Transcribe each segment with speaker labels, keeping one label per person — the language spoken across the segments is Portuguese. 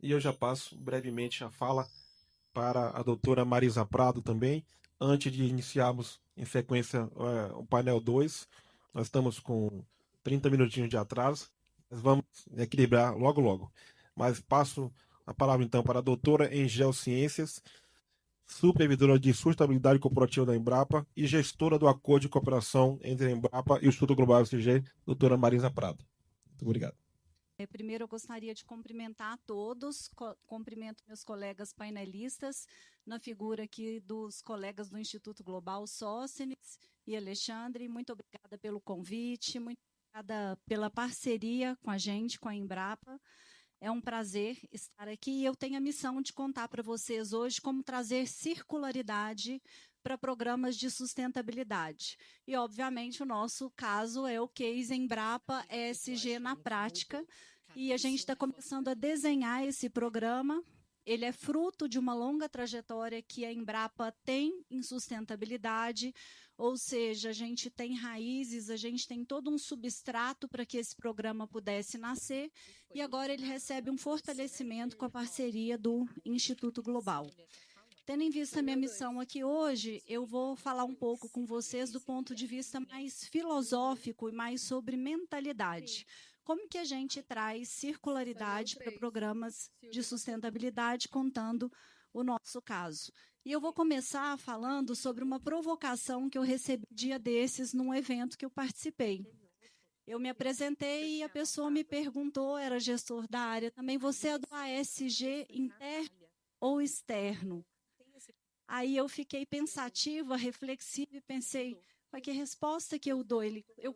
Speaker 1: e eu já passo brevemente a fala para a doutora Marisa Prado também, antes de iniciarmos em sequência o painel 2. Nós estamos com 30 minutinhos de atraso, mas vamos equilibrar logo logo. Mas passo a palavra então para a doutora em Geociências, supervisora de sustentabilidade corporativa da Embrapa e gestora do acordo de cooperação entre a Embrapa e o Instituto Global SG, doutora Marisa Prado. Muito obrigado.
Speaker 2: Primeiro, eu gostaria de cumprimentar a todos, cumprimento meus colegas painelistas, na figura aqui dos colegas do Instituto Global, Sócines e Alexandre. Muito obrigada pelo convite, muito obrigada pela parceria com a gente, com a Embrapa. É um prazer estar aqui e eu tenho a missão de contar para vocês hoje como trazer circularidade para programas de sustentabilidade. E, obviamente, o nosso caso é o case Embrapa ESG na prática, e a gente está começando a desenhar esse programa. Ele é fruto de uma longa trajetória que a Embrapa tem em sustentabilidade, ou seja, a gente tem raízes, a gente tem todo um substrato para que esse programa pudesse nascer, e agora ele recebe um fortalecimento com a parceria do Instituto Global. Tendo em vista a minha missão aqui hoje, eu vou falar um pouco com vocês do ponto de vista mais filosófico e mais sobre mentalidade. Como que a gente traz circularidade para programas de sustentabilidade, contando o nosso caso. E eu vou começar falando sobre uma provocação que eu recebi dia desses num evento que eu participei. Eu me apresentei e a pessoa me perguntou, era gestor da área também, você é do ASG interno ou externo? Aí eu fiquei pensativa, reflexiva e pensei, mas que resposta que eu dou?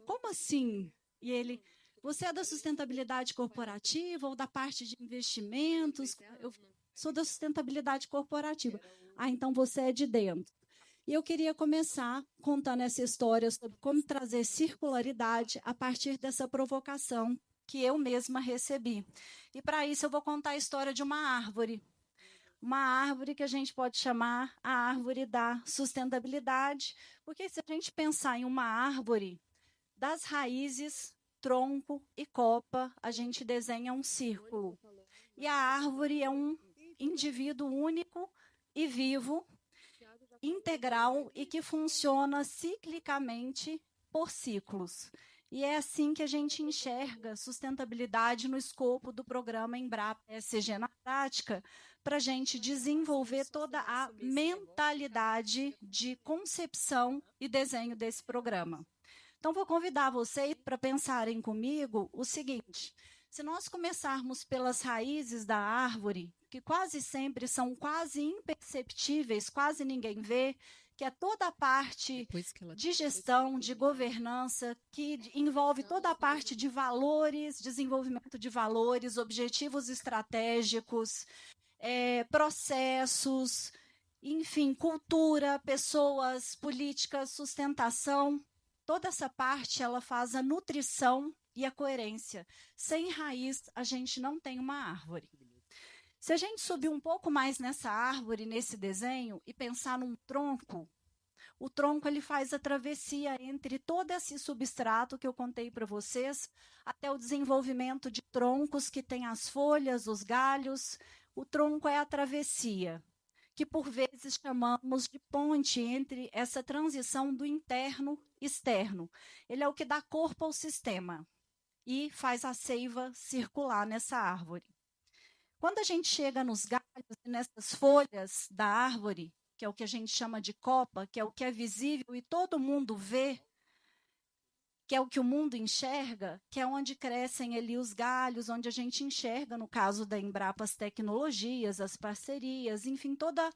Speaker 2: Como assim? E ele, você é da sustentabilidade corporativa ou da parte de investimentos? Eu sou da sustentabilidade corporativa. Ah, então você é de dentro. E eu queria começar contando essa história sobre como trazer circularidade a partir dessa provocação que eu mesma recebi. E para isso eu vou contar a história de uma árvore que a gente pode chamar a árvore da sustentabilidade, porque se a gente pensar em uma árvore, das raízes, tronco e copa, a gente desenha um círculo. E a árvore é um indivíduo único e vivo, integral e que funciona ciclicamente por ciclos. E é assim que a gente enxerga sustentabilidade no escopo do programa Embrapa ESG na prática, para a gente desenvolver toda a mentalidade de concepção e desenho desse programa. Então, vou convidar vocês para pensarem comigo o seguinte: se nós começarmos pelas raízes da árvore, que quase sempre são quase imperceptíveis, quase ninguém vê, que é toda a parte de gestão, de governança, que envolve toda a parte de valores, desenvolvimento de valores, objetivos estratégicos, processos, enfim, cultura, pessoas, políticas, sustentação. Toda essa parte ela faz a nutrição e a coerência. Sem raiz, a gente não tem uma árvore. Se a gente subir um pouco mais nessa árvore, nesse desenho, e pensar num tronco, o tronco ele faz a travessia entre todo esse substrato que eu contei para vocês, até o desenvolvimento de troncos que têm as folhas, os galhos. O tronco é a travessia, que por vezes chamamos de ponte entre essa transição do interno e externo. Ele é o que dá corpo ao sistema e faz a seiva circular nessa árvore. Quando a gente chega nos galhos e nessas folhas da árvore, que é o que a gente chama de copa, que é o que é visível e todo mundo vê, que é o que o mundo enxerga, que é onde crescem ali os galhos, onde a gente enxerga, no caso da Embrapa, as tecnologias, as parcerias, enfim, toda a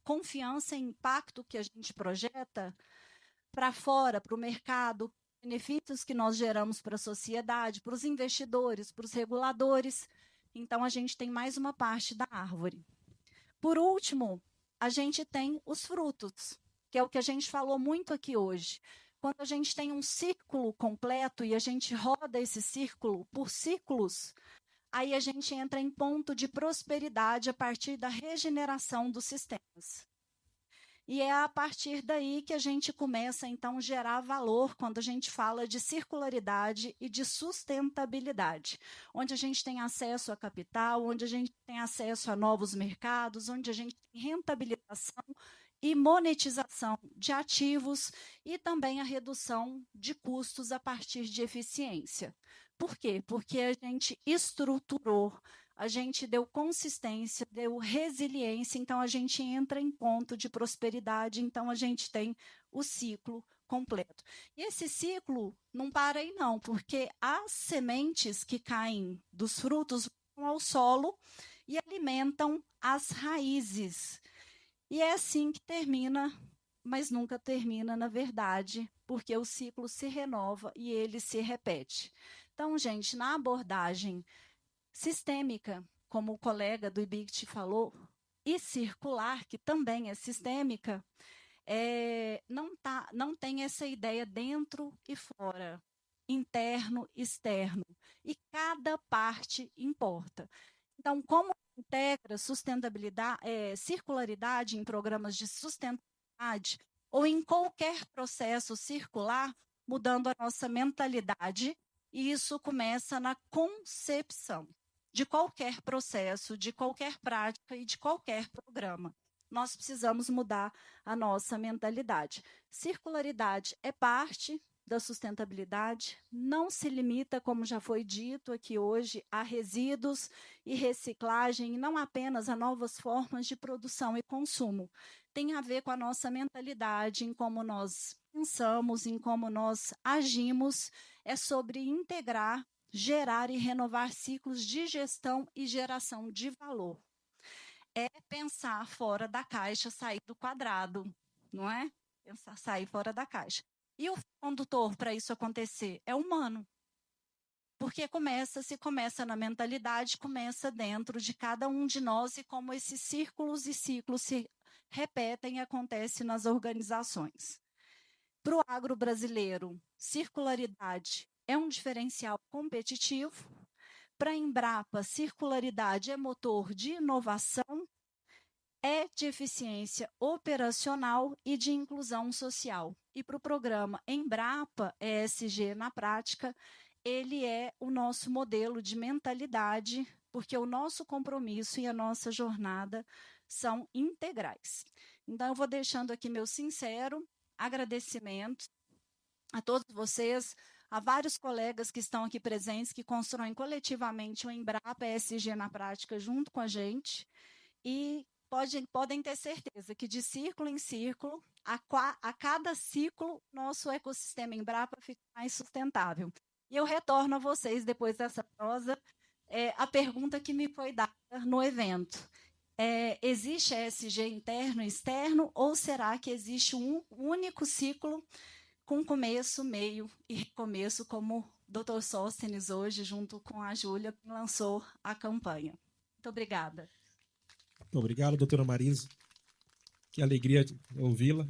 Speaker 2: confiança e impacto que a gente projeta para fora, para o mercado, benefícios que nós geramos para a sociedade, para os investidores, para os reguladores. Então, a gente tem mais uma parte da árvore. Por último, a gente tem os frutos, que é o que a gente falou muito aqui hoje. Quando a gente tem um círculo completo e a gente roda esse círculo por ciclos, aí a gente entra em ponto de prosperidade a partir da regeneração dos sistemas. E é a partir daí que a gente começa, então, a gerar valor quando a gente fala de circularidade e de sustentabilidade, onde a gente tem acesso a capital, onde a gente tem acesso a novos mercados, onde a gente tem rentabilização e monetização de ativos e também a redução de custos a partir de eficiência. Por quê? Porque a gente estruturou, a gente deu consistência, deu resiliência, então a gente entra em ponto de prosperidade, então a gente tem o ciclo completo. E esse ciclo não para aí não, porque as sementes que caem dos frutos vão ao solo e alimentam as raízes. E é assim que termina, mas nunca termina na verdade, porque o ciclo se renova e ele se repete. Então, gente, na abordagem sistêmica, como o colega do IBICT falou, e circular, que também é sistêmica, não tem essa ideia dentro e fora, interno, externo, e cada parte importa. Então, como integra sustentabilidade, circularidade em programas de sustentabilidade ou em qualquer processo circular, mudando a nossa mentalidade, e isso começa na concepção de qualquer processo, de qualquer prática e de qualquer programa. Nós precisamos mudar a nossa mentalidade. Circularidade é parte da sustentabilidade, não se limita, como já foi dito aqui hoje, a resíduos e reciclagem, e não apenas a novas formas de produção e consumo. Tem a ver com a nossa mentalidade, em como nós pensamos, em como nós agimos, é sobre integrar, gerar e renovar ciclos de gestão e geração de valor. É pensar fora da caixa, sair do quadrado, não é? Pensar, sair fora da caixa. E o condutor para isso acontecer é humano. Porque se começa na mentalidade, começa dentro de cada um de nós e como esses círculos e ciclos se repetem e acontecem nas organizações. Para o agro brasileiro, circularidade é um diferencial competitivo. Para a Embrapa, circularidade é motor de inovação, é de eficiência operacional e de inclusão social. E para o programa Embrapa ESG na prática, ele é o nosso modelo de mentalidade, porque o nosso compromisso e a nossa jornada são integrais. Então, eu vou deixando aqui meu sincero agradecimento a todos vocês, a vários colegas que estão aqui presentes, que constroem coletivamente o Embrapa ESG na prática junto com a gente, e podem ter certeza que de círculo em círculo, a cada ciclo, nosso ecossistema Embrapa fica mais sustentável. E eu retorno a vocês, depois dessa prosa, a pergunta que me foi dada no evento. Existe ESG interno e externo, ou será que existe um único ciclo com começo, meio e recomeço, como o Dr. Sóstenes hoje, junto com a Júlia, lançou a campanha? Muito obrigada.
Speaker 1: Muito obrigado, doutora Marisa. Que alegria ouvi-la.